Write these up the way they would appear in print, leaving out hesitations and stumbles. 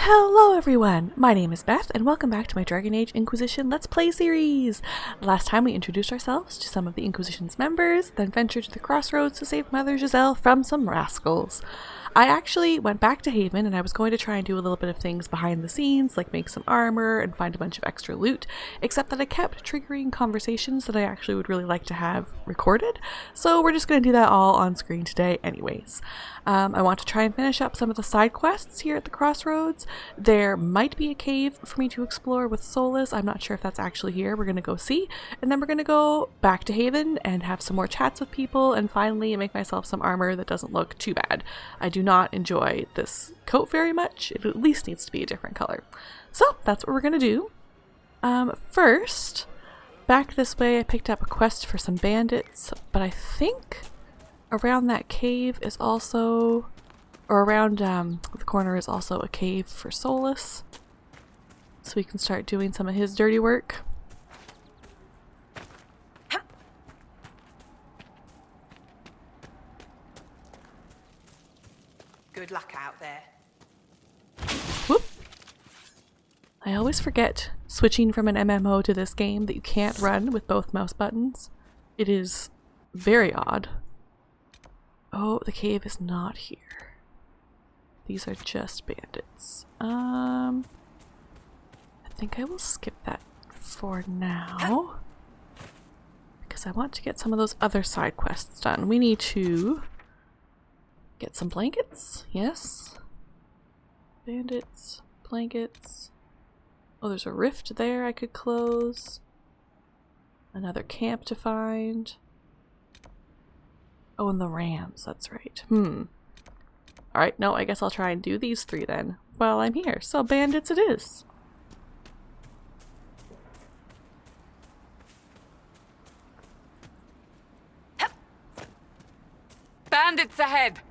Hello everyone, my name is Beth and welcome back to my Dragon Age Inquisition Let's Play series! Last time we introduced ourselves to some of the Inquisition's members, then ventured to the crossroads to save Mother Giselle from some rascals. I actually went back to Haven and I was going to try and do a little bit of things behind the scenes, like make some armor and find a bunch of extra loot, except that I kept triggering conversations that I actually would really like to have recorded, so we're just going to do that all on screen today anyways. I want to try and finish up some of the side quests here at the crossroads. There might be a cave for me to explore with Solas. I'm not sure if that's actually here. We're going to go see, and then we're going to go back to Haven and have some more chats with people, and finally make myself some armor that doesn't look too bad. I do not enjoy this coat very much. It at least needs to be a different color. So that's what we're going to do. First, back this way I picked up a quest for some bandits, but I think around that cave is also, or around the corner is also a cave for Solas, so we can start doing some of his dirty work. Good luck out there. Whoop! I always forget, switching from an MMO to this game, that you can't run with both mouse buttons. It is very odd. Oh, the cave is not here. These are just bandits. I think I will skip that for now, because I want to get some of those other side quests done. We need to get some blankets, yes. Bandits, blankets. Oh, there's a rift there I could close. Another camp to find. Oh, and the rams, that's right. Alright, no, I guess I'll try and do these three then while I'm here. So bandits it is. Bandits ahead!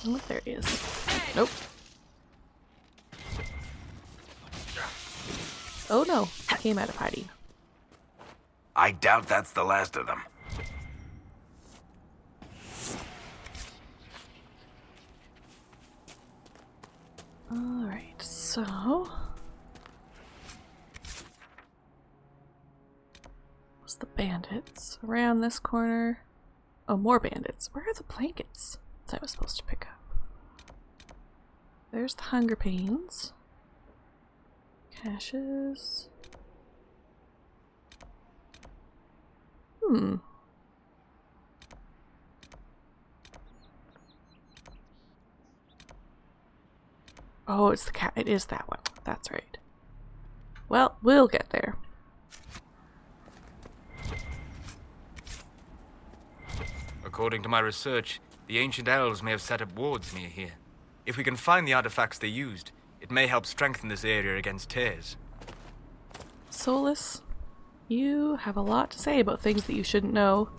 Oh, there he is. Nope. Oh no, he came out of hiding. I doubt that's the last of them. Alright, so what's the bandits? Around this corner. Oh, more bandits. Where are the blankets that I was supposed to pick up? There's the hunger pains. Caches. Oh, it's the cat. It is that one. That's right. Well, we'll get there. According to my research, the ancient elves may have set up wards near here. If we can find the artifacts they used, it may help strengthen this area against tears. Solas, you have a lot to say about things that you shouldn't know.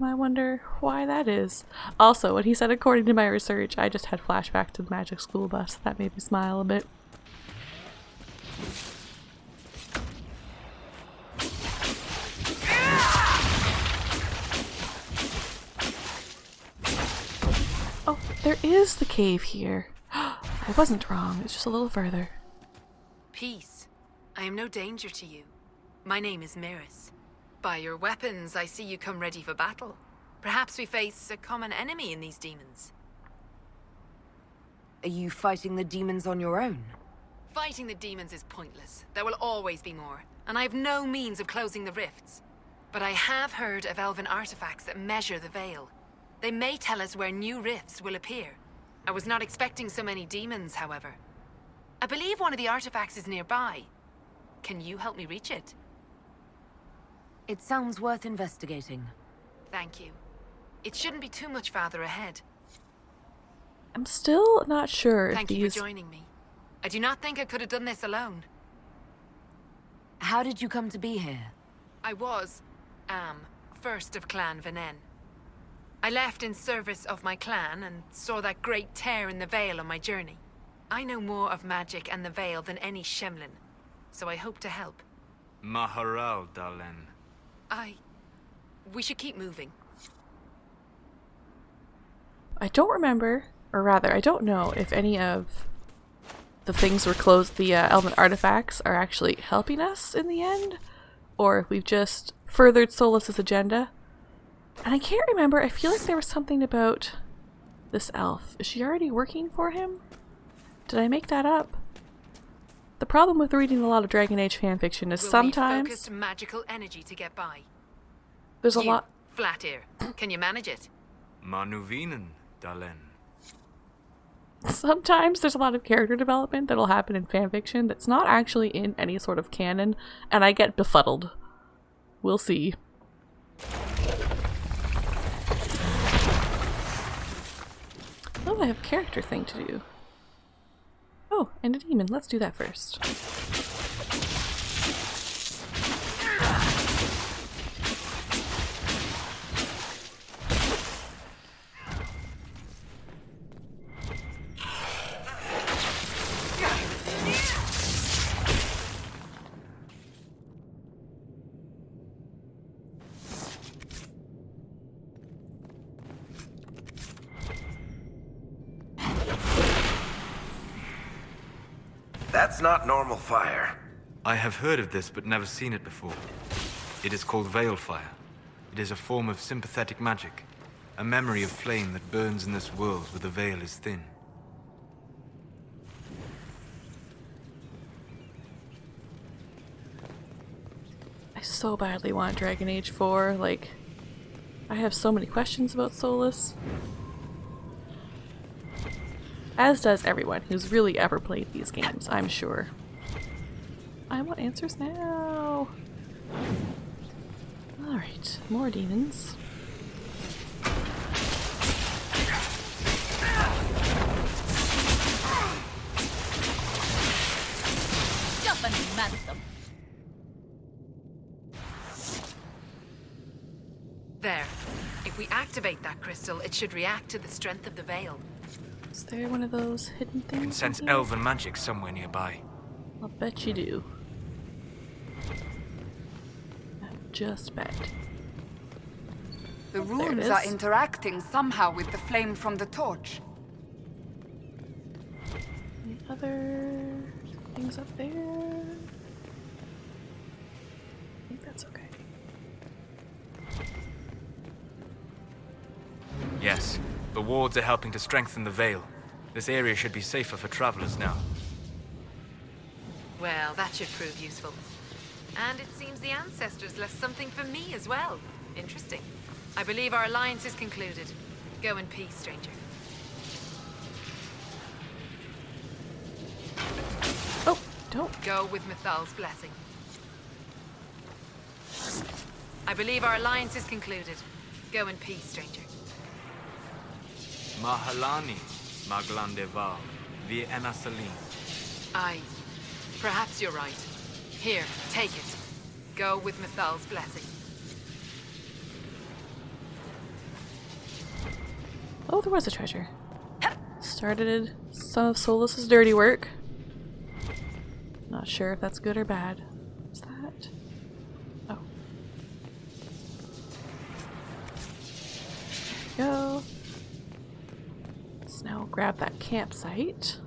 I wonder why that is. Also, when he said according to my research, I just had flashback to the magic school bus. That made me smile a bit. Oh, there is the cave here. I wasn't wrong. It's just a little further. Peace. I am no danger to you. My name is Miris. By your weapons, I see you come ready for battle. Perhaps we face a common enemy in these demons. Are you fighting the demons on your own? Fighting the demons is pointless. There will always be more, and I have no means of closing the rifts. But I have heard of elven artifacts that measure the veil. They may tell us where new rifts will appear. I was not expecting so many demons, however. I believe one of the artifacts is nearby. Can you help me reach it? It sounds worth investigating. Thank you. It shouldn't be too much farther ahead. I'm still not sure Thank if you these... for joining me. I do not think I could have done this alone. How did you come to be here? I was, first of Clan Venen. I left in service of my clan and saw that great tear in the Veil on my journey. I know more of magic and the Veil than any Shemlin, so I hope to help. Maharal, Dalen. We should keep moving. I don't remember, or rather, I don't know if any of the things we're closed, the elven artifacts, are actually helping us in the end, or if we've just furthered Solas' agenda. And I can't remember, I feel like there was something about this elf. Is she already working for him? Did I make that up? The problem with reading a lot of Dragon Age fanfiction is We'll sometimes need focused magical energy to get by. there's a lot. Flat ear. Can you manage it? Manuvinen, Dalen. Sometimes there's a lot of character development that'll happen in fanfiction that's not actually in any sort of canon, and I get befuddled. We'll see. Oh, I have a character thing to do. Oh, and a demon. Let's do that first. That's not normal fire. I have heard of this, but never seen it before. It is called Veil Fire. It is a form of sympathetic magic. A memory of flame that burns in this world where the veil is thin. I so badly want Dragon Age 4. Like, I have so many questions about Solas. As does everyone who's really ever played these games, I'm sure. I want answers now! Alright, more demons. Jump and smash them. There. If we activate that crystal, it should react to the strength of the Veil. Is there one of those hidden things? You can sense in here? elven magic somewhere nearby. I'll bet you do. I just bet. The There it runes are is. interacting somehow with the flame from the torch. Any other things up there? I think that's okay. Yes, the wards are helping to strengthen the veil. This area should be safer for travelers now. Well, that should prove useful. And it seems the ancestors left something for me as well. Interesting. I believe our alliance is concluded. Go in peace, stranger. Oh, don't. Go with Mithal's blessing. I believe our alliance is concluded. Go in peace, stranger. Mahalani, Maglandeval, the Enasalim. Perhaps you're right. Here, take it. Go with Mithal's blessing. Oh, there was a treasure. Started some of Solas' dirty work. Not sure if that's good or bad. What's that? Oh. There we go. Let's now grab that campsite.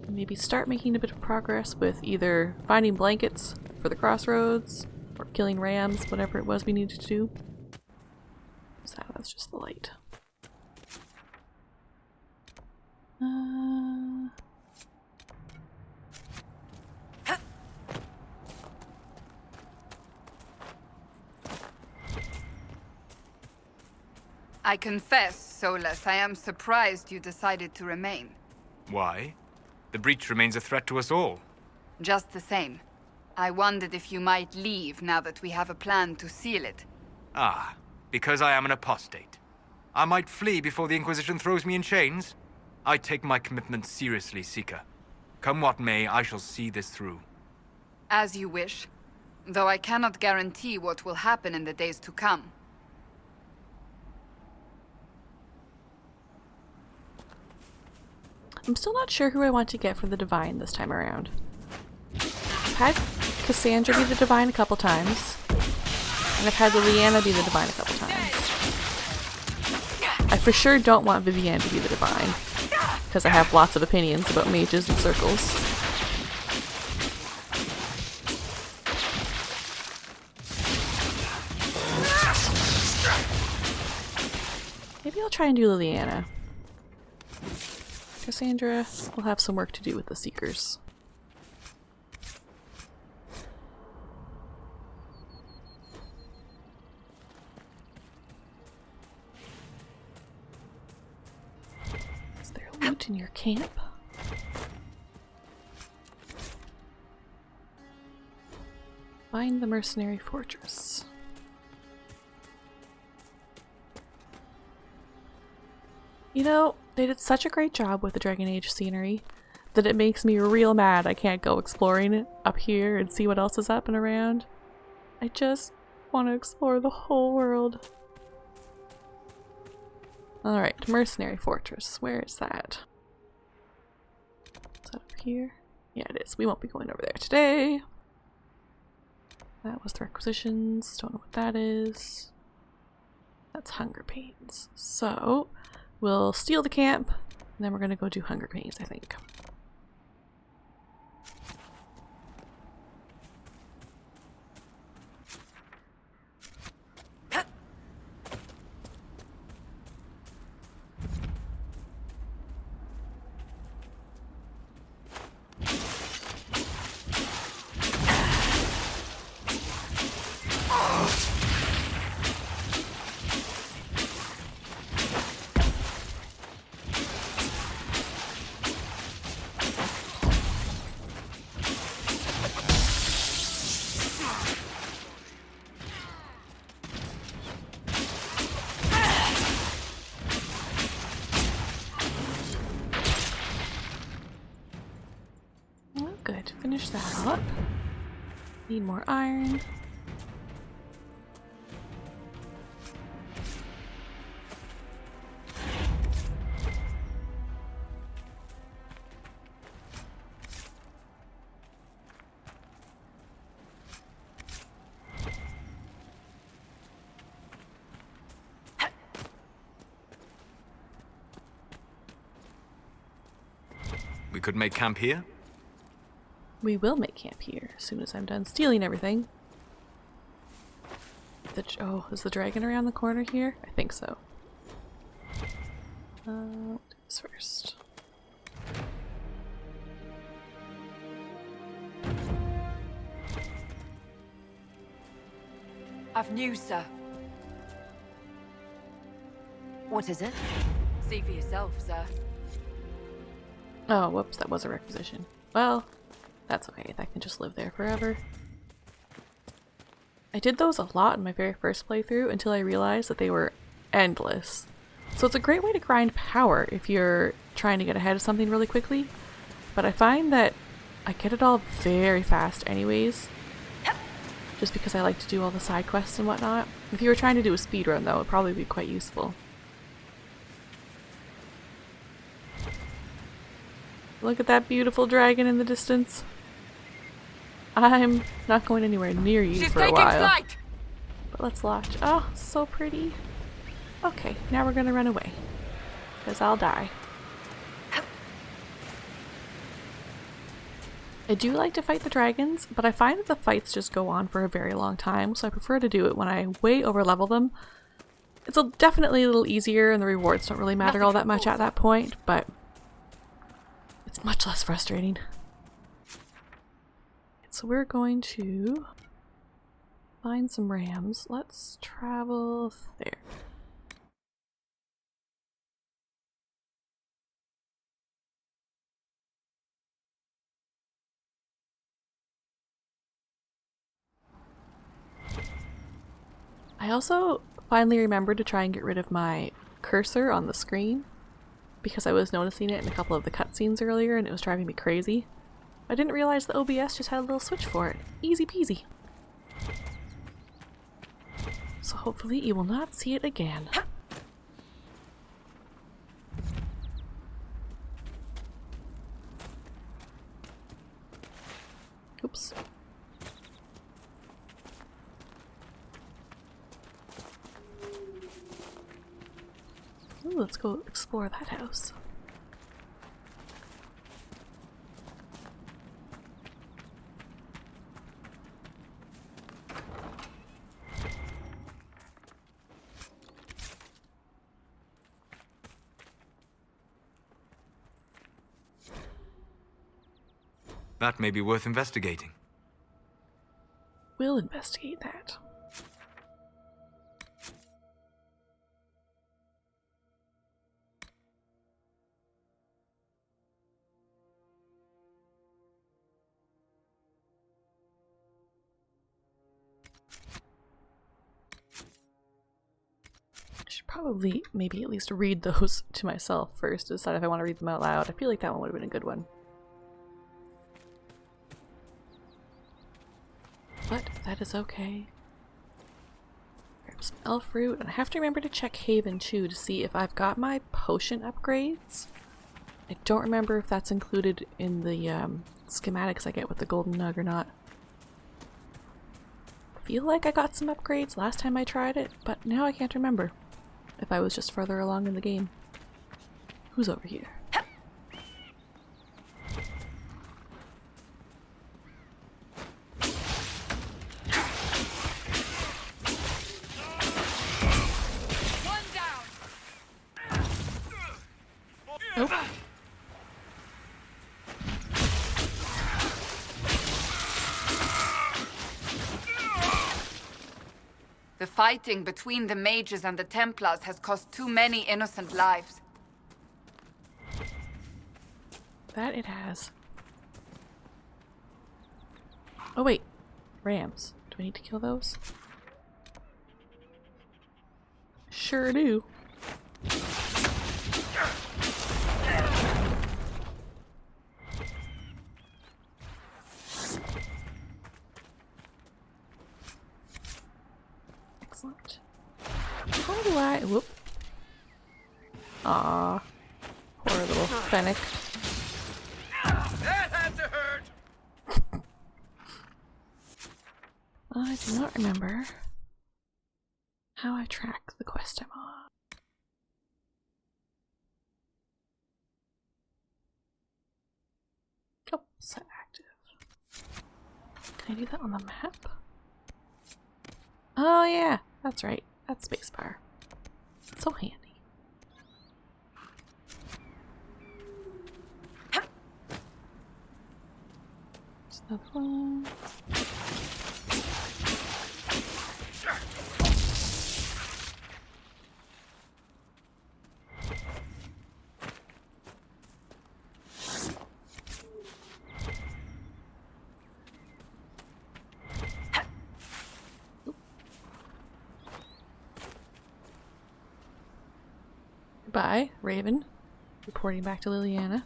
And maybe start making a bit of progress with either finding blankets for the crossroads or killing rams, whatever it was we needed to do. What's that? That's just the light. I confess, Solas, I am surprised you decided to remain. Why? The breach remains a threat to us all. Just the same. I wondered if you might leave now that we have a plan to seal it. Ah, because I am an apostate. I might flee before the Inquisition throws me in chains? I take my commitment seriously, Seeker. Come what may, I shall see this through. As you wish. Though I cannot guarantee what will happen in the days to come. I'm still not sure who I want to get for the Divine this time around. I've had Cassandra be the Divine a couple times, and I've had Liliana be the Divine a couple times. I for sure don't want Vivienne to be the Divine, because I have lots of opinions about mages and circles. Maybe I'll try and do Liliana. Cassandra will have some work to do with the Seekers. Is there loot in your camp? Find the mercenary fortress. You know, they did such a great job with the Dragon Age scenery that it makes me real mad I can't go exploring it up here and see what else is up and around. I just want to explore the whole world. Alright, Mercenary Fortress. Where is that? Is that up here? Yeah, it is. We won't be going over there today. That was the requisitions. Don't know what that is. That's Hunger Pains. So, we'll steal the camp, and then we're gonna go do Hunger Pains, I think. Good, finish that up. Need more iron. We could make camp here? We will make camp here as soon as I'm done stealing everything. Oh, is the dragon around the corner here? I think so. We'll do this first. I've news, sir. What is it? See for yourself, sir. Oh, whoops, that was a requisition. Well, that's okay, that can just live there forever. I did those a lot in my very first playthrough until I realized that they were endless. So it's a great way to grind power if you're trying to get ahead of something really quickly. But I find that I get it all very fast anyways. Just because I like to do all the side quests and whatnot. If you were trying to do a speedrun though, it'd probably be quite useful. Look at that beautiful dragon in the distance. I'm not going anywhere near you She's for a taking while. flight! But let's launch. Oh, so pretty. Okay, now we're gonna run away. Because I'll die. I do like to fight the dragons, but I find that the fights just go on for a very long time, so I prefer to do it when I way over level them. It's definitely a little easier and the rewards don't really matter all that much at that point, but it's much less frustrating. So we're going to find some rams. Let's travel there. I also finally remembered to try and get rid of my cursor on the screen because I was noticing it in a couple of the cutscenes earlier and it was driving me crazy. I didn't realize the OBS just had a little switch for it. Easy peasy. So hopefully you will not see it again. Oops. Ooh, let's go explore that house. That may be worth investigating. We'll investigate that. I should probably maybe at least read those to myself first to decide if I want to read them out loud. I feel like that one would have been a good one. But that is okay. Grab some elf fruit, and I have to remember to check Haven too to see if I've got my potion upgrades. I don't remember if that's included in the schematics I get with the golden nug or not. I feel like I got some upgrades last time I tried it, but now I can't remember if I was just further along in the game. Who's over here? Nope. The fighting between the mages and the Templars has cost too many innocent lives. That it has. Oh wait, rams. Do I need to kill those? Sure do. Excellent. How do I... Whoop. Aww. Poor little fennec. That had to hurt! I do not remember how I track the quest I'm on. Oh, set active. Can I do that on the map? Oh yeah, that's right. That's spacebar. So handy. There's another one. Goodbye, Raven. Reporting back to Liliana.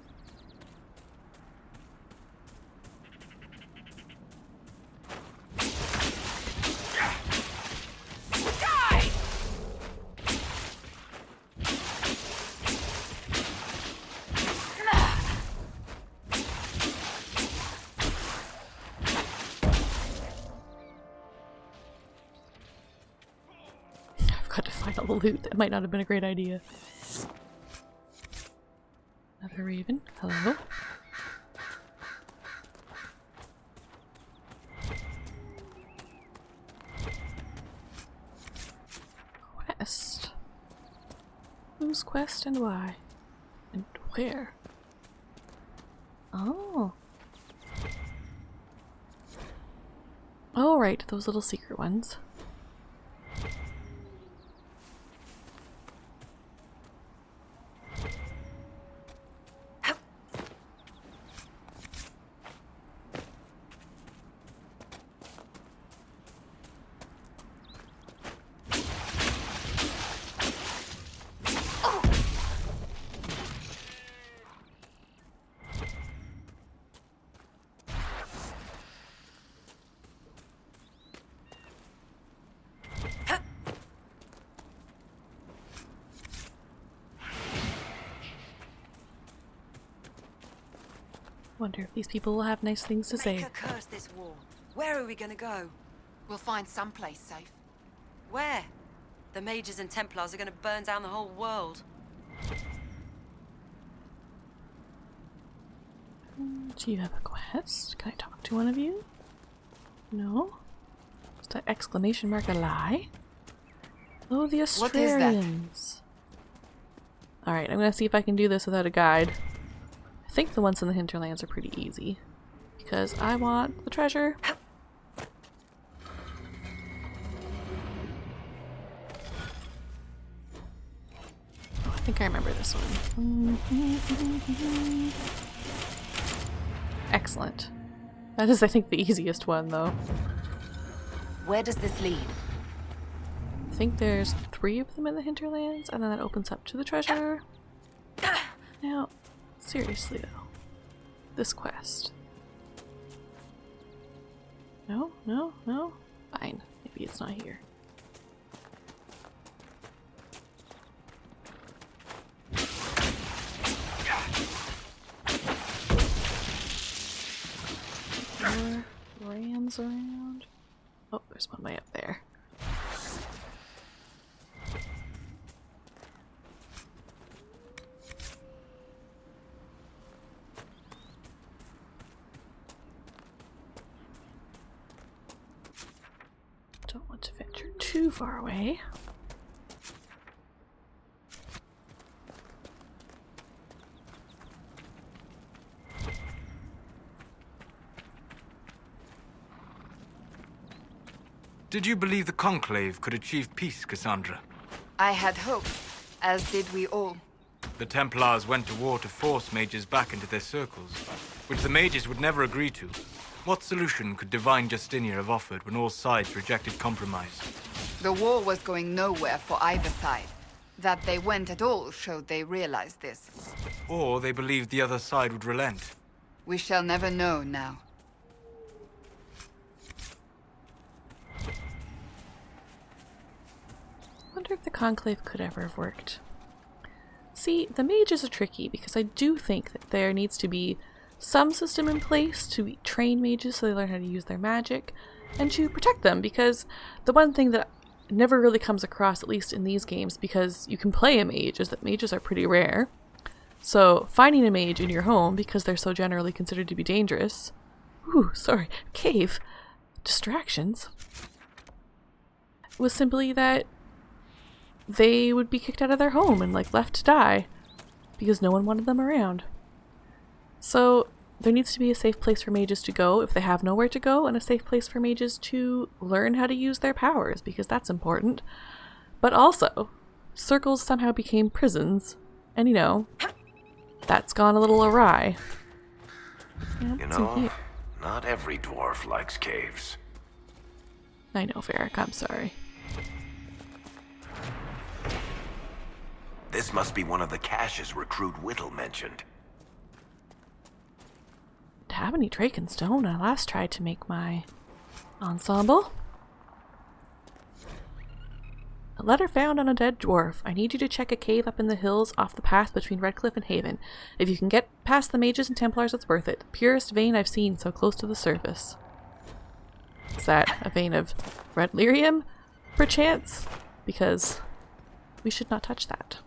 I've got to find all the loot. That might not have been a great idea. Another raven. Hello. Quest. Whose quest and why? And where? Oh. Oh, right. Those little secret ones. Wonder if these people will have nice things to say. Make her curse this war. Where are we gonna go? We'll find someplace safe. Where? The mages and Templars are gonna burn down the whole world. Do you have a quest? Can I talk to one of you? No? Is that exclamation mark a lie? Oh, the What is that? Australians. Alright, I'm gonna see if I can do this without a guide. I think the ones in the hinterlands are pretty easy. Because I want the treasure. Oh, I think I remember this one. Excellent. That is, I think, the easiest one, though. Where does this lead? I think there's 3 of them in the hinterlands, and then that opens up to the treasure. Now, seriously though, this quest. No, no, no? Fine. Maybe it's not here. More rams around. Oh, there's one way up there. Don't want to venture too far away. Did you believe the Conclave could achieve peace, Cassandra? I had hope, as did we all. The Templars went to war to force mages back into their circles, which the mages would never agree to. What solution could Divine Justinia have offered when all sides rejected compromise? The war was going nowhere for either side. That they went at all showed they realized this. Or they believed the other side would relent. We shall never know now. I wonder if the Conclave could ever have worked. See, the mages are tricky because I do think that there needs to be some system in place to train mages so they learn how to use their magic and to protect them, because the one thing that never really comes across, at least in these games, because you can play a mage, is that mages are pretty rare. So finding a mage in your home, because they're so generally considered to be dangerous, cave, distractions, was simply that they would be kicked out of their home and left to die because no one wanted them around. So there needs to be a safe place for mages to go if they have nowhere to go, and a safe place for mages to learn how to use their powers, because that's important. But also, circles somehow became prisons, and that's gone a little awry. Yeah, You know, not every dwarf likes caves. I know, Varric, I'm sorry. This must be one of the caches Recruit Whittle mentioned. Didn't have any Drakenstone when I last tried to make my ensemble. A letter found on a dead dwarf. I need you to check a cave up in the hills off the path between Redcliffe and Haven. If you can get past the mages and Templars, it's worth it. Purest vein I've seen so close to the surface. Is that a vein of red lyrium, perchance? Because we should not touch that.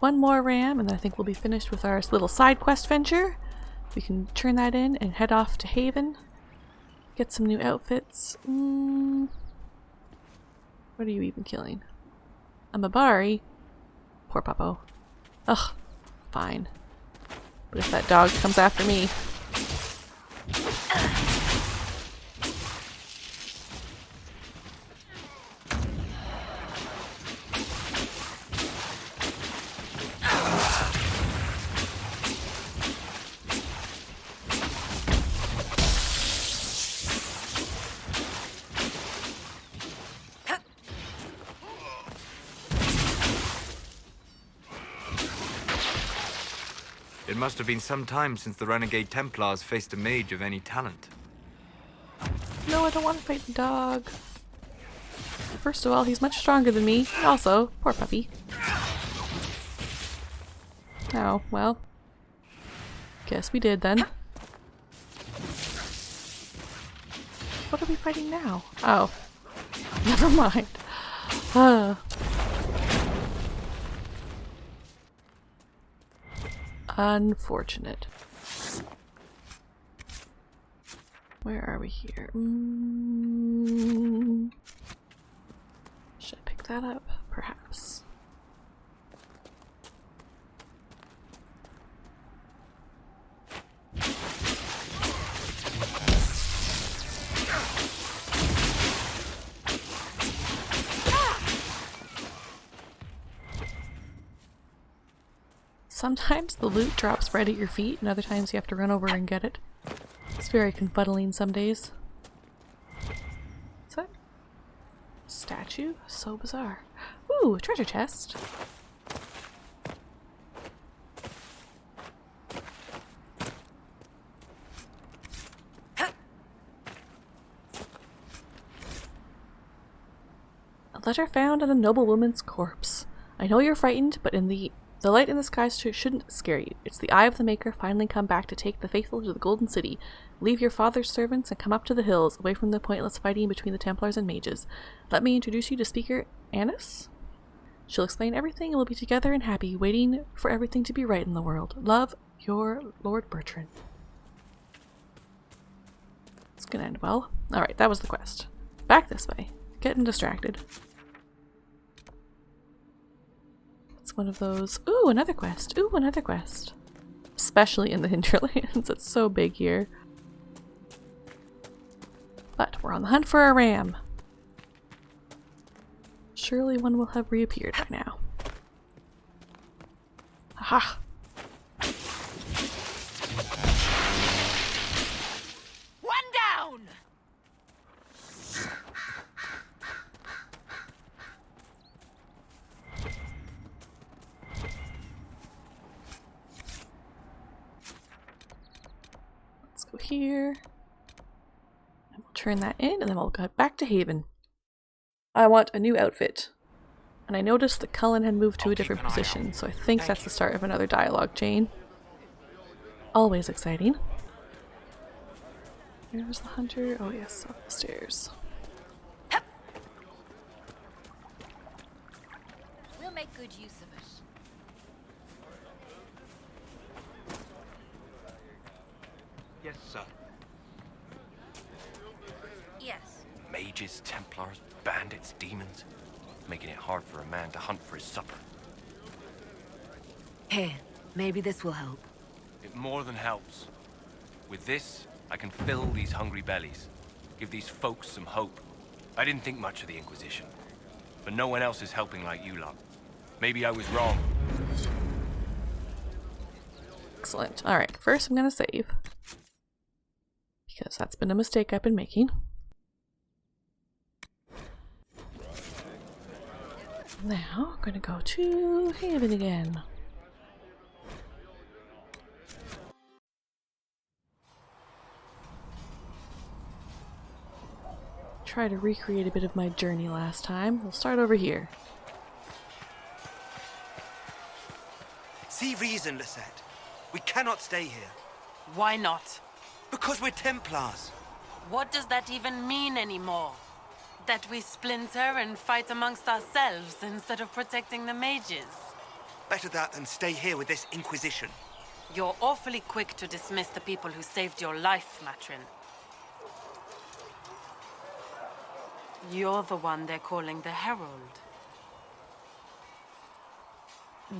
One more ram, and then I think we'll be finished with our little side quest venture. We can turn that in and head off to Haven. Get some new outfits. What are you even killing? A Mabari? Poor Puppo. Ugh, fine. But if that dog comes after me... It must have been some time since the Renegade Templars faced a mage of any talent. No, I don't want to fight the dog. First of all, he's much stronger than me. Also, poor puppy. Oh, well. Guess we did then. What are we fighting now? Oh. Never mind. Unfortunate. Where are we here? Should I pick that up? Perhaps. Sometimes the loot drops right at your feet, and other times you have to run over and get it. It's very confuddling some days. What's that? Statue? So bizarre. Ooh, treasure chest. A letter found on a noblewoman's corpse. I know you're frightened, but the light in the sky shouldn't scare you. It's the eye of the Maker finally come back to take the faithful to the Golden City. Leave your father's servants and come up to the hills, away from the pointless fighting between the Templars and mages. Let me introduce you to Speaker Annis. She'll explain everything and we'll be together and happy, waiting for everything to be right in the world. Love, your Lord Bertrand. It's gonna end well. Alright, that was the quest. Back this way. Getting distracted. It's one of those. Ooh, another quest. Ooh, another quest. Especially in the hinterlands. It's so big here. But we're on the hunt for a ram. Surely one will have reappeared by now. Aha! One down! Let's go here. And we'll turn that in and then we'll go back to Haven. I want a new outfit. And I noticed that Cullen had moved to a different position, so I think that's the start of another dialogue chain. Always exciting. Here's the hunter. Oh yes, up the stairs. We'll make good use of it. Yes, sir. Yes. Mages, Templars, bandits, demons. Making it hard for a man to hunt for his supper. Here, maybe this will help. It more than helps. With this, I can fill these hungry bellies. Give these folks some hope. I didn't think much of the Inquisition. But no one else is helping like you lot. Maybe I was wrong. Excellent. Alright, first I'm gonna save. Because that's been a mistake I've been making. Now, I'm gonna go to Haven again. Try to recreate a bit of my journey last time. We'll start over here. See reason, Lisette. We cannot stay here. Why not? Because we're Templars. What does that even mean anymore? That we splinter and fight amongst ourselves instead of protecting the mages? Better that than stay here with this Inquisition. You're awfully quick to dismiss the people who saved your life, Matrin. You're the one they're calling the Herald.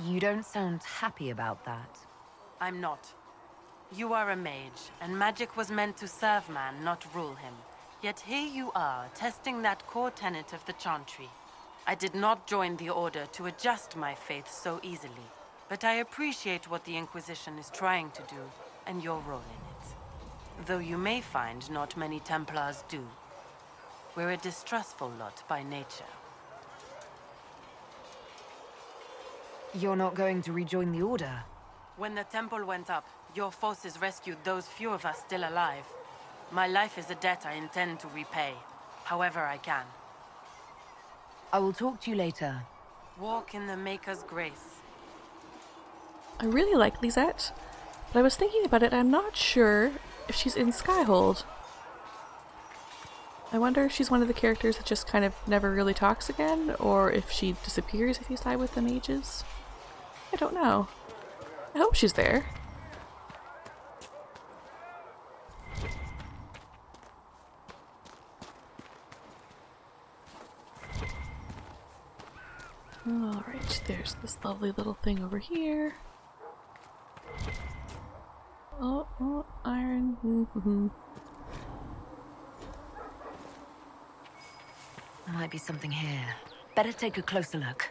You don't sound happy about that. I'm not. You are a mage, and magic was meant to serve man, not rule him. Yet here you are, testing that core tenet of the Chantry. I did not join the Order to adjust my faith so easily, but I appreciate what the Inquisition is trying to do, and your role in it. Though you may find not many Templars do. We're a distrustful lot by nature. You're not going to rejoin the Order? When the temple went up, your forces rescued those few of us still alive. My life is a debt I intend to repay, however I can. I will talk to you later. Walk in the Maker's grace. I really like Lisette, but I was thinking about it, I'm not sure if she's in Skyhold. I wonder if she's one of the characters that just kind of never really talks again, or if she disappears if you side with the mages. I don't know. I hope she's there. Alright, there's this lovely little thing over here. Oh, iron. Might be something here. Better take a closer look.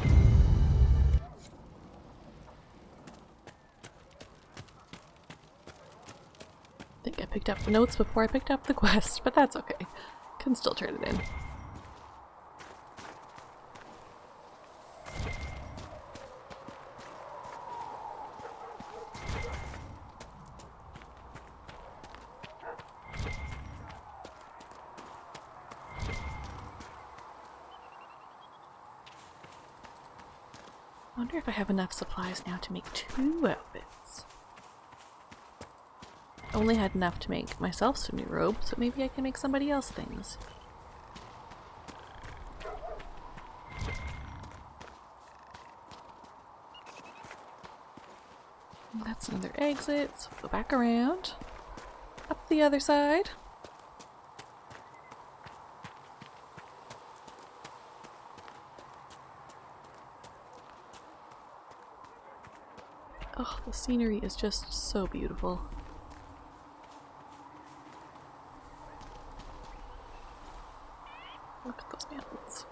I think I picked up the notes before I picked up the quest, but that's okay. Can still turn it in. I wonder if I have enough supplies now to make 2 outfits. I only had enough to make myself some new robes, so maybe I can make somebody else things. That's another exit, so go back around. Up the other side. Oh, the scenery is just so beautiful. Look at those mountains.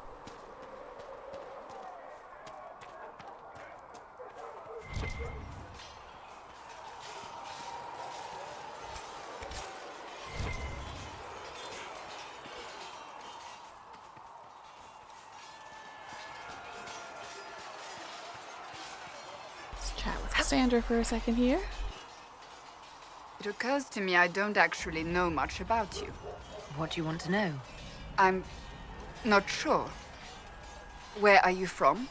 Let's chat with Cassandra for a second here. It occurs to me I don't actually know much about you. What do you want to know? I'm not sure. Where are you from?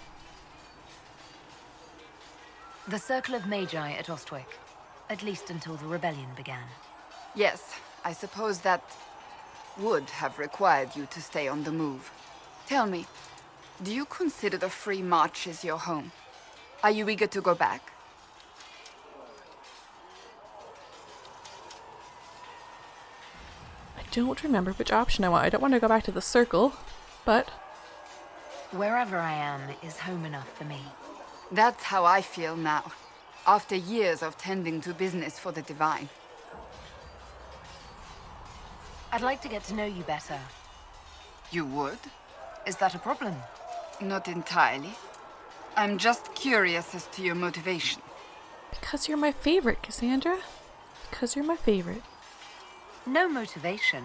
The Circle of Magi at Ostwick. At least until the rebellion began. Yes, I suppose that would have required you to stay on the move. Tell me, do you consider the Free Marches your home? Are you eager to go back? I don't remember which option I want. I don't want to go back to the circle, but Wherever I am is home enough for me. That's how I feel now, after years of tending to business for the Divine. I'd like to get to know you better. You would? Is that a problem? Not entirely. I'm just curious as to your motivation. because you're my favorite, Cassandra. Because you're my favorite. No motivation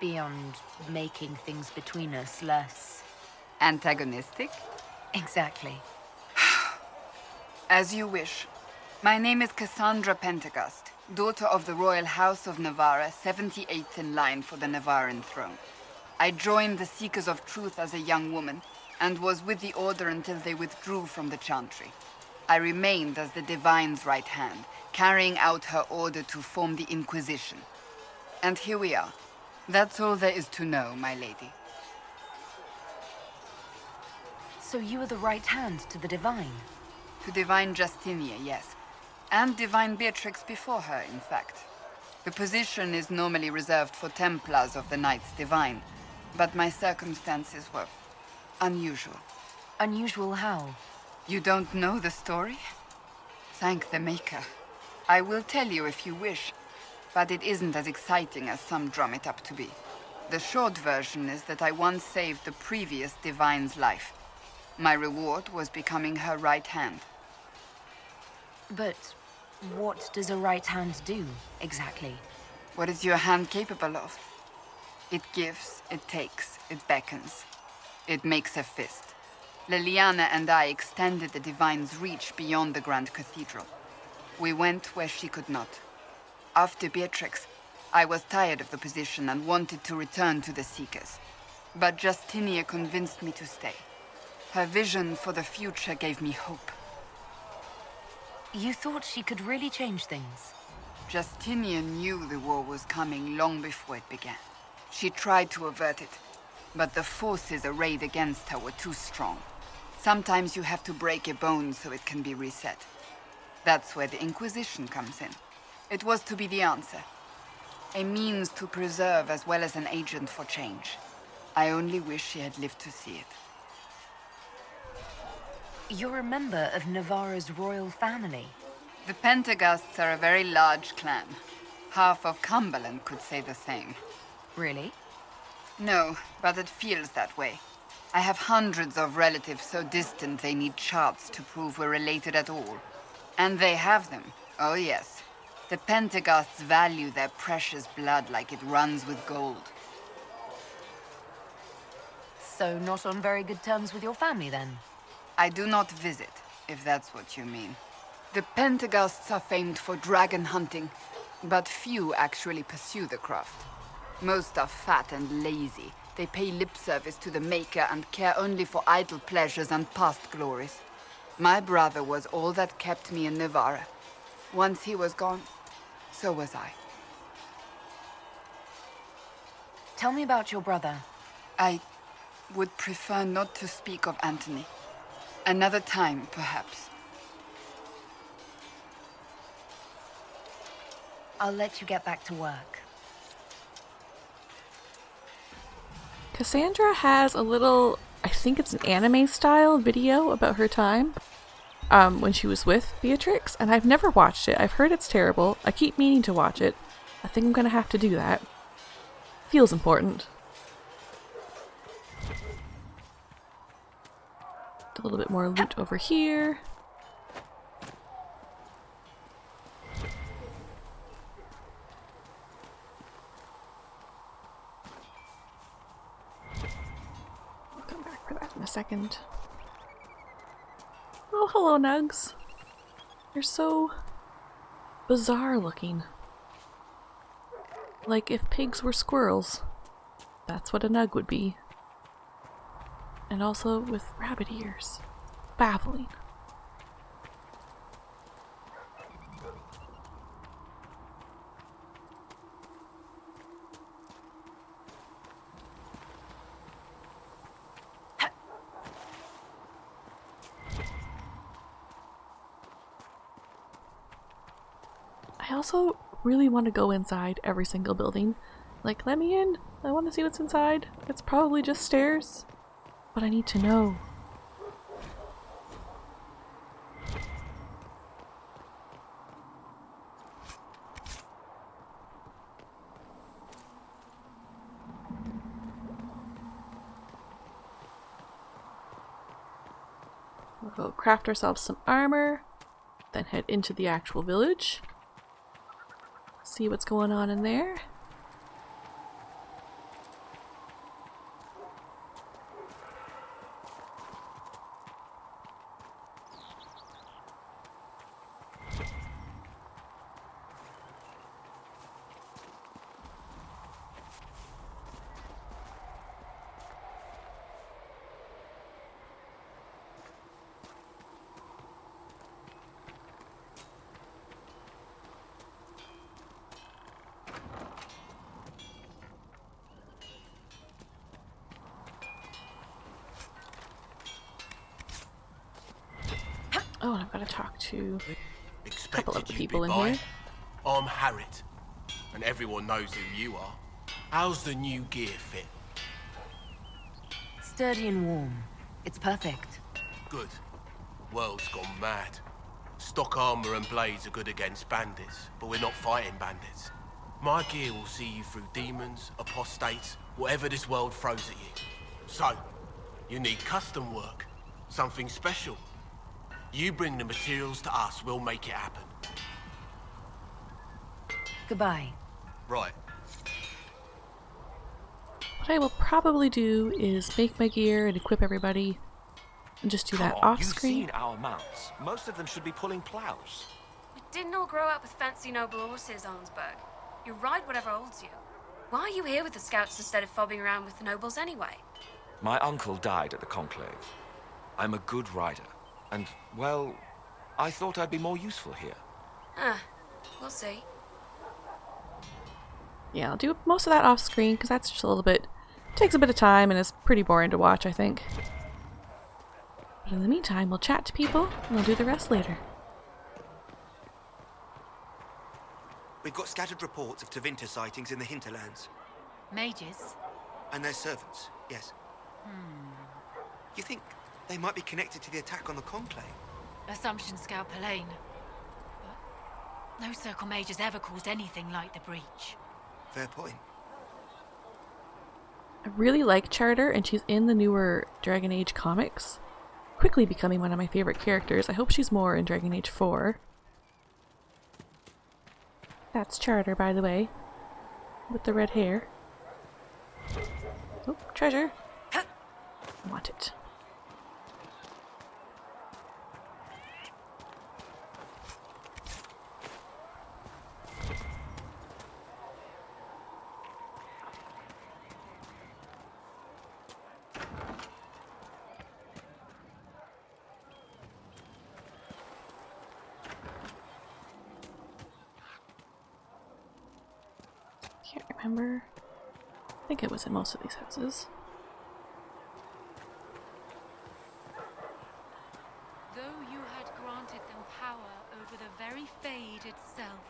beyond making things between us less Antagonistic? exactly. As you wish. My name is Cassandra Pentagast, daughter of the Royal House of Navarra, 78th in line for the Navarran throne. I joined the Seekers of Truth as a young woman, and was with the Order until they withdrew from the Chantry. I remained as the Divine's right hand, carrying out her order to form the Inquisition. And here we are. That's all there is to know, my lady. So you are the right hand to the Divine? To Divine Justinia, yes. And Divine Beatrix before her, in fact. The position is normally reserved for Templars of the Knights Divine, but my circumstances were unusual. Unusual how? You don't know the story? Thank the Maker. I will tell you if you wish, but it isn't as exciting as some drum it up to be. The short version is that I once saved the previous Divine's life. My reward was becoming her right hand. But what does a right hand do, exactly? What is your hand capable of? It gives, it takes, it beckons. It makes a fist. Liliana and I extended the Divine's reach beyond the Grand Cathedral. We went where she could not. After Beatrix, I was tired of the position and wanted to return to the Seekers. But Justinia convinced me to stay. Her vision for the future gave me hope. You thought she could really change things? Justinian knew the war was coming long before it began. She tried to avert it, but the forces arrayed against her were too strong. Sometimes you have to break a bone so it can be reset. That's where the Inquisition comes in. It was to be the answer. A means to preserve as well as an agent for change. I only wish she had lived to see it. You're a member of Navarra's royal family. The Pentaghasts are a very large clan. Half of Cumberland could say the same. Really? No, but it feels that way. I have hundreds of relatives so distant they need charts to prove we're related at all. And they have them. Oh yes. The Pentaghasts value their precious blood like it runs with gold. So not on very good terms with your family, then? I do not visit, if that's what you mean. The Pentaghasts are famed for dragon hunting, but few actually pursue the craft. Most are fat and lazy. They pay lip service to the Maker and care only for idle pleasures and past glories. My brother was all that kept me in Navarra. Once he was gone, so was I. Tell me about your brother. I would prefer not to speak of Anthony. Another time, perhaps. I'll let you get back to work. Cassandra has a little, I think it's an anime style video about her time when she was with Beatrix, and I've never watched it. I've heard it's terrible. I keep meaning to watch it. I think I'm gonna have to do that. Feels important. A little bit more loot over here. I'll come back for that in a second. Oh, hello, Nugs. You're so bizarre looking. Like if pigs were squirrels. That's what a Nug would be. And also with rabbit ears. Baffling. I also really want to go inside every single building. Like, let me in. I want to see what's inside. It's probably just stairs. But I need to know. We'll go craft ourselves some armor, then head into the actual village. See what's going on in there. Oh, and I've got to talk to a couple of the people in here. I'm Harriet, and everyone knows who you are. How's the new gear fit? Sturdy and warm. It's perfect. Good. World's gone mad. Stock armor and blades are good against bandits, but we're not fighting bandits. My gear will see you through demons, apostates, whatever this world throws at you. So, you need custom work. Something special. You bring the materials to us, we'll make it happen. Goodbye. Right. What I will probably do is make my gear and equip everybody and just do that off screen. You've seen our mounts. Most of them should be pulling plows. We didn't all grow up with fancy noble horses, Arnsberg. You ride whatever holds you. Why are you here with the scouts instead of fobbing around with the nobles anyway? My uncle died at the conclave. I'm a good rider, and, well, I thought I'd be more useful here. We'll see. Yeah, I'll do most of that off screen because that's just a little bit, takes a bit of time and is pretty boring to watch, I think. But in the meantime, we'll chat to people and I'll do the rest later. We've got scattered reports of Tevinter sightings in the hinterlands. Mages? And their servants, yes. You think they might be connected to the attack on the conclave? Assumption Scout Pelaine. But no Circle Mage has ever caused anything like the breach. Fair point. I really like Charter, and she's in the newer Dragon Age comics, quickly becoming one of my favorite characters. I hope she's more in Dragon Age 4. That's Charter, by the way, with the red hair. Oh, treasure. I want it. Can't remember. I think it was in most of these houses. Though you had granted them power over the very Fade itself,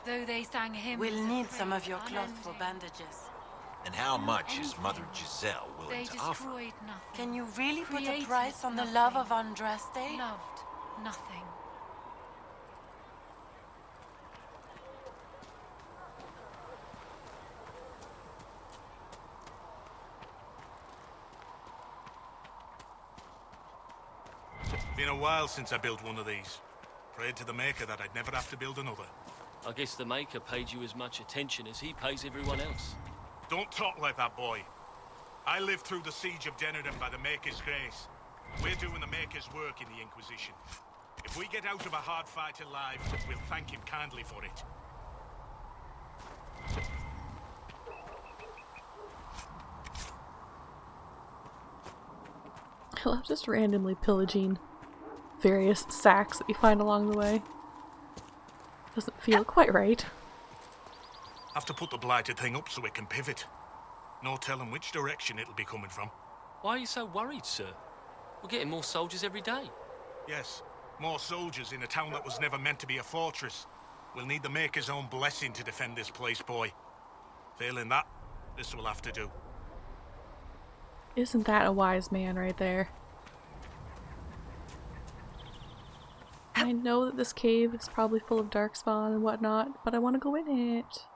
though they sang hymns. We'll of need some praise of your cloth for unending, bandages. And how much is anything. Mother Giselle They willing to offer? destroyed nothing. Can you really put a Created price on the nothing. love of Andraste? Loved nothing. Been a while since I built one of these. Prayed to the Maker that I'd never have to build another. I guess the Maker paid you as much attention as he pays everyone else. Don't talk like that, boy. I lived through the siege of Denardon by the Maker's grace. We're doing the Maker's work in the Inquisition. If we get out of a hard fight alive, we'll thank him kindly for it. I love just randomly pillaging various sacks that you find along the way. Doesn't feel quite right. Have to put the blighted thing up so it can pivot. No telling which direction it'll be coming from. Why are you so worried, sir? We're getting more soldiers every day. Yes, more soldiers in a town that was never meant to be a fortress. We'll need the Maker's own blessing to defend this place, boy. Failing that, this will have to do. Isn't that a wise man right there? I know that this cave is probably full of darkspawn and whatnot, but I want to go in it.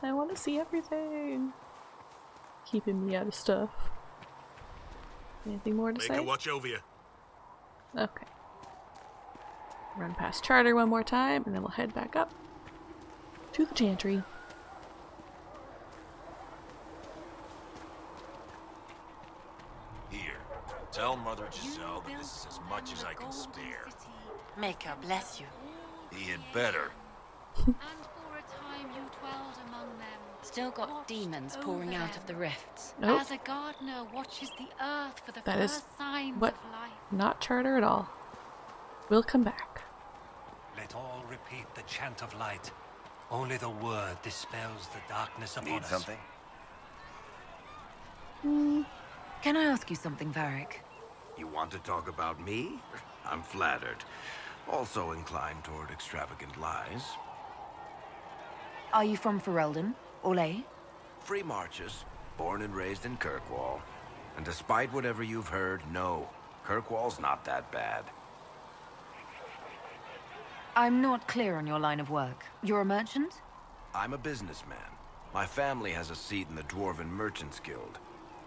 I want to see everything. Keeping me out of stuff. Anything more to say? Maker, watch over you. Okay. Run past Charter one more time, and then we'll head back up to the chantry. Here, tell Mother Giselle that this is as much as I can spare. Maker, bless you. He had better. And for a time you dwelled among them. Still got watched demons over pouring out them. of the rifts. Nope. As a gardener watches the earth for the That is first signs what? of life. Not Charter at all. We'll come back. Let all repeat the chant of light. Only the word dispels the darkness upon Need us. something? Can I ask you something, Varric? You want to talk about me? I'm flattered. Also inclined toward extravagant lies. Are you from Ferelden? Orlais? Free marches, born and raised in Kirkwall. And despite whatever you've heard, no, Kirkwall's not that bad. I'm not clear on your line of work. You're a merchant? I'm a businessman. My family has a seat in the Dwarven Merchants Guild.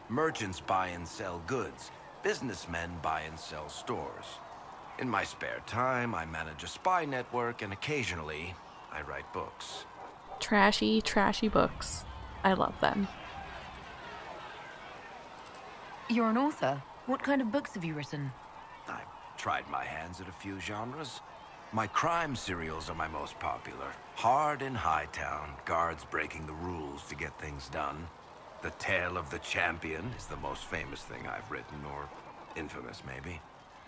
Merchants buy and sell goods. Businessmen buy and sell stores. In my spare time, I manage a spy network, and occasionally, I write books. Trashy, trashy books. I love them. You're an author. What kind of books have you written? I've tried my hands at a few genres. My crime serials are my most popular. Hard in Hightown, guards breaking the rules to get things done. The Tale of the Champion is the most famous thing I've written, or infamous maybe.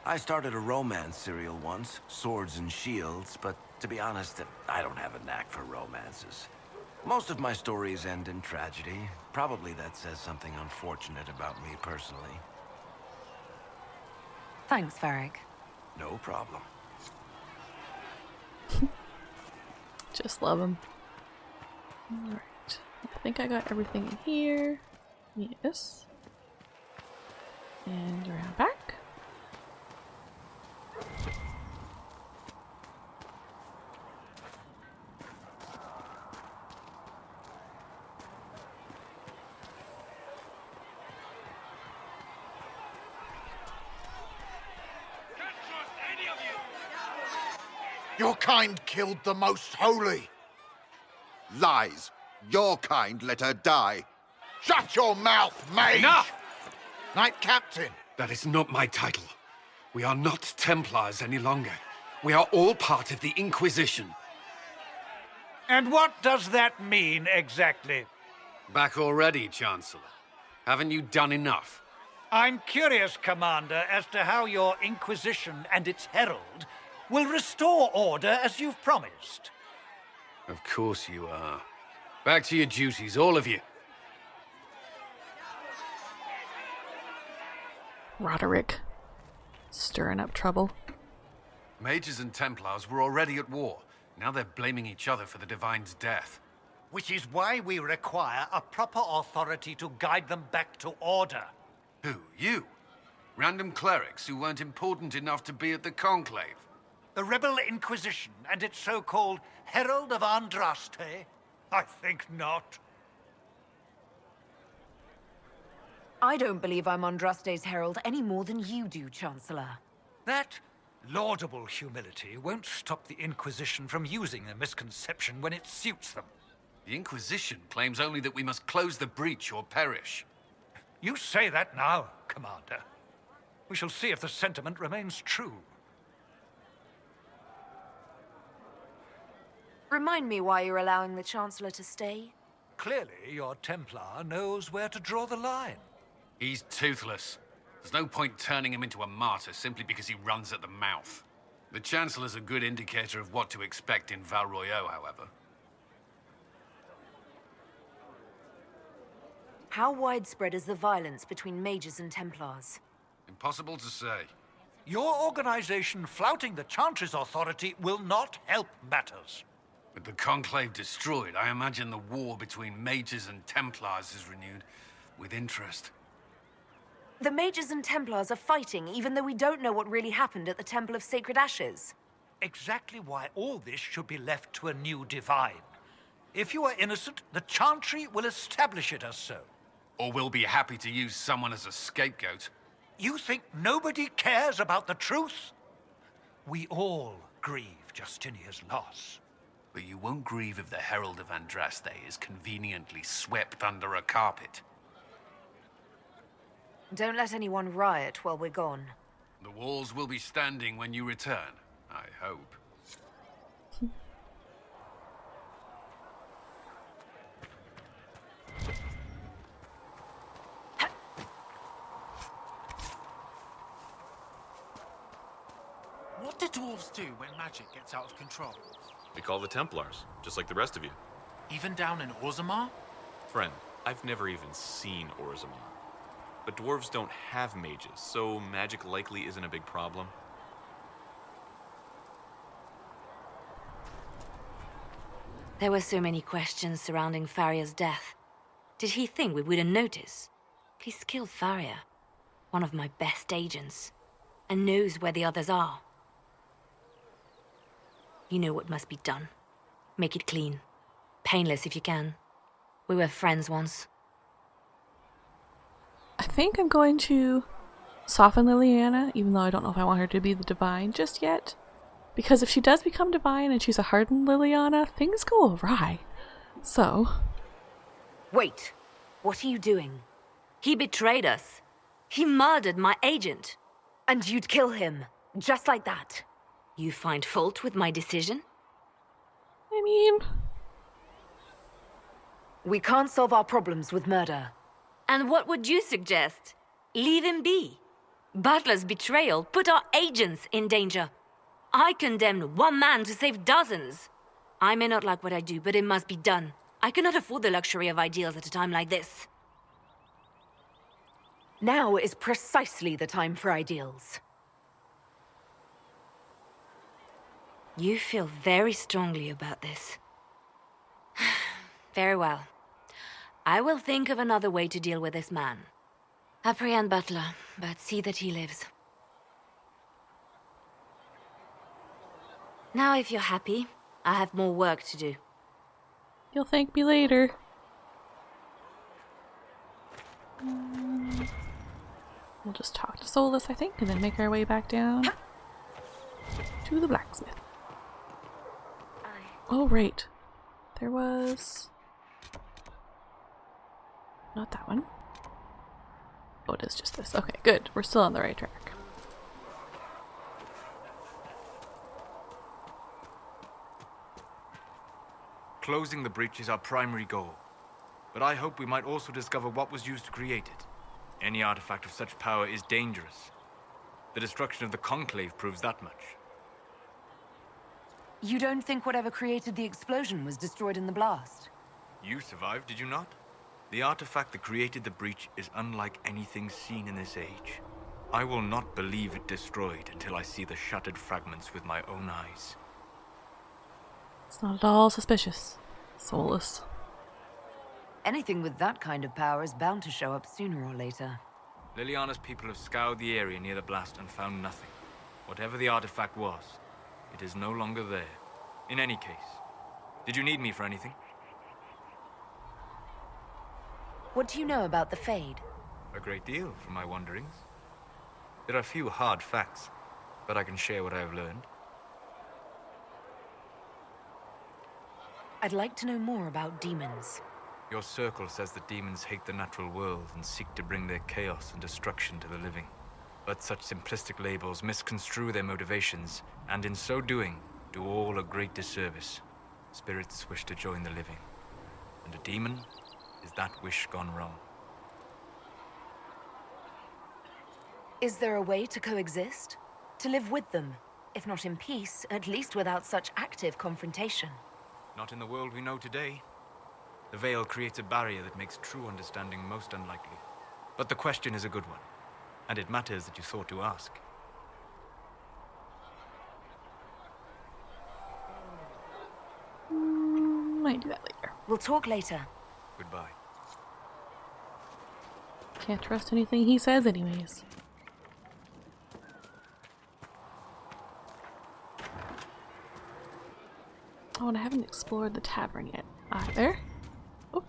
I started a romance serial once, Swords and Shields, but to be honest, I don't have a knack for romances. Most of my stories end in tragedy. Probably that says something unfortunate about me personally. Thanks, Varric. No problem. Just love him. Alright. I think I got everything in here. Yes. And around back. Your kind killed the most holy. Lies. Your kind let her die. Shut your mouth, mage! Enough! Knight Captain. That is not my title. We are not Templars any longer. We are all part of the Inquisition. And what does that mean, exactly? Back already, Chancellor. Haven't you done enough? I'm curious, Commander, as to how your Inquisition and its herald will restore order as you've promised. Of course you are. Back to your duties, all of you. Roderick. Stirring up trouble. Mages and Templars were already at war. Now they're blaming each other for the Divine's death. Which is why we require a proper authority to guide them back to order. Who? You? Random clerics who weren't important enough to be at the Conclave? The Rebel Inquisition and its so-called Herald of Andraste? I think not. I don't believe I'm Andraste's herald any more than you do, Chancellor. That laudable humility won't stop the Inquisition from using the misconception when it suits them. The Inquisition claims only that we must close the breach or perish. You say that now, Commander. We shall see if the sentiment remains true. Remind me why you're allowing the Chancellor to stay? Clearly, your Templar knows where to draw the line. He's toothless. There's no point turning him into a martyr simply because he runs at the mouth. The Chancellor's a good indicator of what to expect in Val Royeaux, however. How widespread is the violence between mages and Templars? Impossible to say. Your organization flouting the Chantry's authority will not help matters. With the Conclave destroyed, I imagine the war between mages and Templars is renewed with interest. The mages and Templars are fighting, even though we don't know what really happened at the Temple of Sacred Ashes. Exactly why all this should be left to a new divine. If you are innocent, the Chantry will establish it as so. Or we'll be happy to use someone as a scapegoat. You think nobody cares about the truth? We all grieve Justinia's loss. But you won't grieve if the Herald of Andraste is conveniently swept under a carpet. Don't let anyone riot while we're gone. The walls will be standing when you return, I hope. What do dwarves do when magic gets out of control? We call the Templars, just like the rest of you. Even down in Orzammar? Friend, I've never even seen Orzammar. But dwarves don't have mages, so magic likely isn't a big problem. There were so many questions surrounding Farria's death. Did he think we wouldn't notice? He's killed Farria, one of my best agents, and knows where the others are. You know what must be done. Make it clean. Painless if you can. We were friends once. I think I'm going to soften Liliana, even though I don't know if I want her to be the Divine just yet. Because if she does become Divine and she's a hardened Liliana, things go awry. So... Wait. What are you doing? He betrayed us. He murdered my agent. And you'd kill him. Just like that. You find fault with my decision? I mean... We can't solve our problems with murder. And what would you suggest? Leave him be. Butler's betrayal put our agents in danger. I condemned one man to save dozens. I may not like what I do, but it must be done. I cannot afford the luxury of ideals at a time like this. Now is precisely the time for ideals. You feel very strongly about this. Very well. I will think of another way to deal with this man. Apprehend Butler, but see that he lives. Now, if you're happy, I have more work to do. You'll thank me later. We'll just talk to Solas, I think, and then make our way back down to the blacksmith. Oh, right. There was... Not that one. Oh, it is just this. Okay, good. We're still on the right track. Closing the breach is our primary goal. But I hope we might also discover what was used to create it. Any artifact of such power is dangerous. The destruction of the Conclave proves that much. You don't think whatever created the explosion was destroyed in the blast? You survived, did you not? The artifact that created the breach is unlike anything seen in this age. I will not believe it destroyed until I see the shattered fragments with my own eyes. It's not at all suspicious. Solas. Anything with that kind of power is bound to show up sooner or later. Liliana's people have scoured the area near the blast and found nothing. Whatever the artifact was, it is no longer there. In any case, did you need me for anything? What do you know about the Fade? A great deal from my wanderings. There are few hard facts, but I can share what I have learned. I'd like to know more about demons. Your circle says that demons hate the natural world and seek to bring their chaos and destruction to the living. But such simplistic labels misconstrue their motivations, and in so doing, do all a great disservice. Spirits wish to join the living, and a demon is that wish gone wrong. Is there a way to coexist? To live with them? If not in peace, at least without such active confrontation. Not in the world we know today. The veil creates a barrier that makes true understanding most unlikely. But the question is a good one, and it matters that you thought to ask. Might do that later. We'll talk later. Goodbye. Can't trust anything he says anyways. Oh, and I haven't explored the tavern yet either. Oh.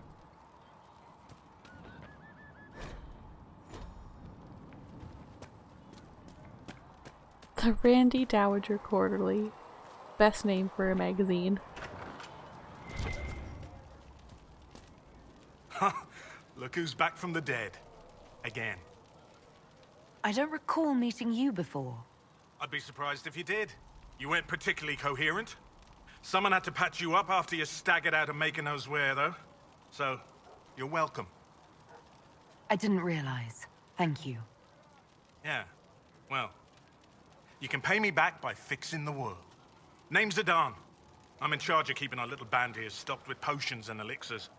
The Randy Dowager Quarterly. Best name for a magazine. Look who's back from the dead. Again. I don't recall meeting you before. I'd be surprised if you did. You weren't particularly coherent. Someone had to patch you up after you staggered out of making knows where, though. So, you're welcome. I didn't realize. Thank you. Yeah. Well, you can pay me back by fixing the world. Name's Adan. I'm in charge of keeping our little band here stocked with potions and elixirs.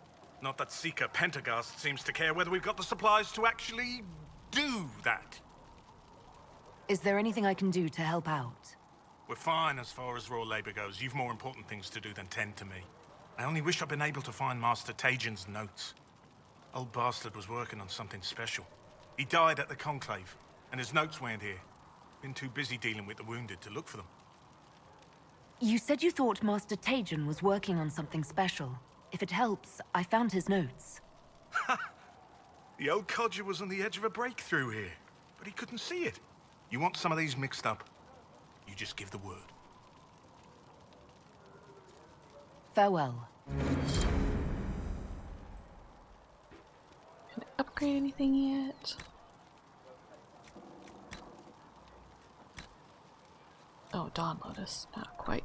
Not that Seeker Pentagast seems to care whether we've got the supplies to actually do that. Is there anything I can do to help out? We're fine as far as raw labor goes. You've more important things to do than tend to me. I only wish I'd been able to find Master Tajan's notes. Old bastard was working on something special. He died at the Conclave, and his notes weren't here. Been too busy dealing with the wounded to look for them. You said you thought Master Tajan was working on something special. If it helps, I found his notes. The old codger was on the edge of a breakthrough here, but he couldn't see it. You want some of these mixed up? You just give the word. Farewell. Can I upgrade anything yet? Oh, Dawn Lotus. Not quite.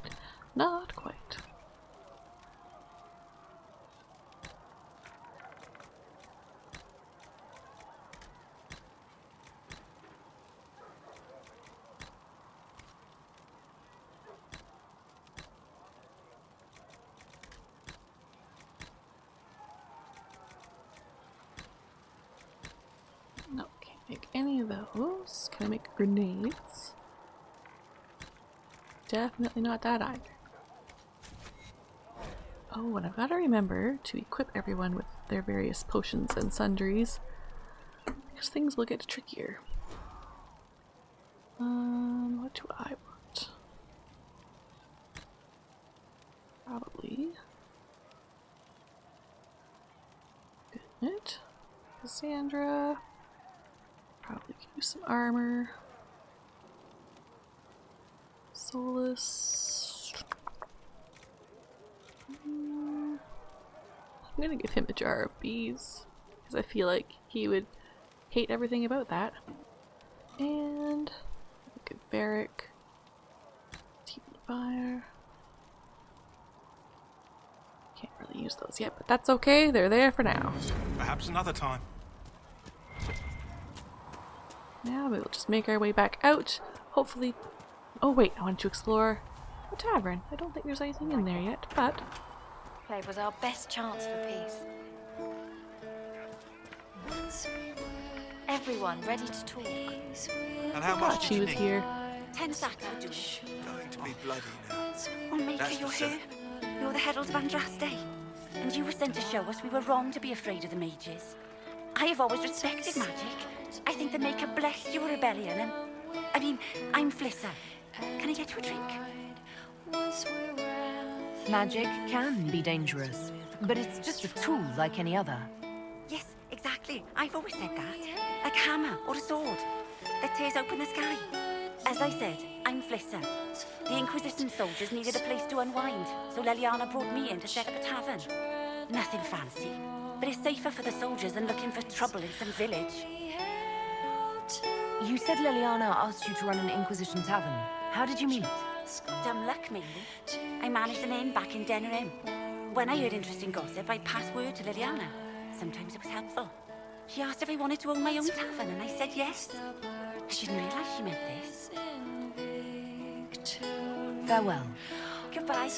Not quite. No, can't make any of those. Can I make grenades? Definitely not that either. Oh, and I've got to remember to equip everyone with their various potions and sundries, because things will get trickier. What do I want? Probably. Good. Cassandra. Probably use some armor. Solas. I'm gonna give him a jar of bees, because I feel like he would hate everything about that. And look at Varric. Team fire. Can't really use those yet, but that's okay. They're there for now. Perhaps another time. Now we will just make our way back out. Hopefully. Oh wait, I wanted to explore the tavern. I don't think there's anything in there yet, but Today was our best chance for peace. Everyone ready to talk. And how I much thought did she you was need? here. 10 sacks will do it. Going to be bloody now. Oh, Maker, That's you're for certain. here. You're the Herald of Andraste. And you were sent to show us we were wrong to be afraid of the mages. I have always respected magic. I think the Maker blessed your rebellion and... I'm Flissa. Can I get you a drink? Magic can be dangerous, but it's just a tool like any other. Yes, exactly. I've always said that. Like a hammer or a sword that tears open the sky. As I said, I'm Flissa. The Inquisition soldiers needed a place to unwind, so Leliana brought me in to set up a tavern. Nothing fancy, but it's safer for the soldiers than looking for trouble in some village. You said Leliana asked you to run an Inquisition tavern. How did you meet? Dumb luck, mainly. I managed an inn back in Denerim. When I heard interesting gossip, I'd pass word to Liliana. Sometimes it was helpful. She asked if I wanted to own my own tavern, and I said yes. I didn't realize she meant this. Farewell. Goodbye.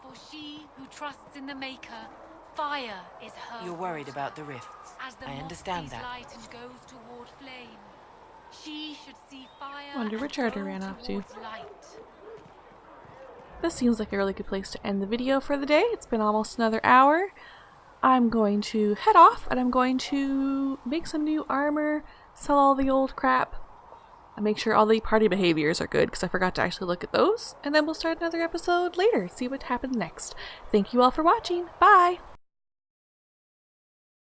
For she who trusts in the Maker, fire is her. You're worried about the rifts. As the I moth understand sees that. light and goes toward flame, she should see fire. Wonder where and Charter go ran off to. towards light. This seems like a really good place to end the video for the day. It's been almost another hour. I'm going to head off and I'm going to make some new armor, sell all the old crap, and make sure all the party behaviors are good because I forgot to actually look at those. And then we'll start another episode later, see what happens next. Thank you all for watching. Bye!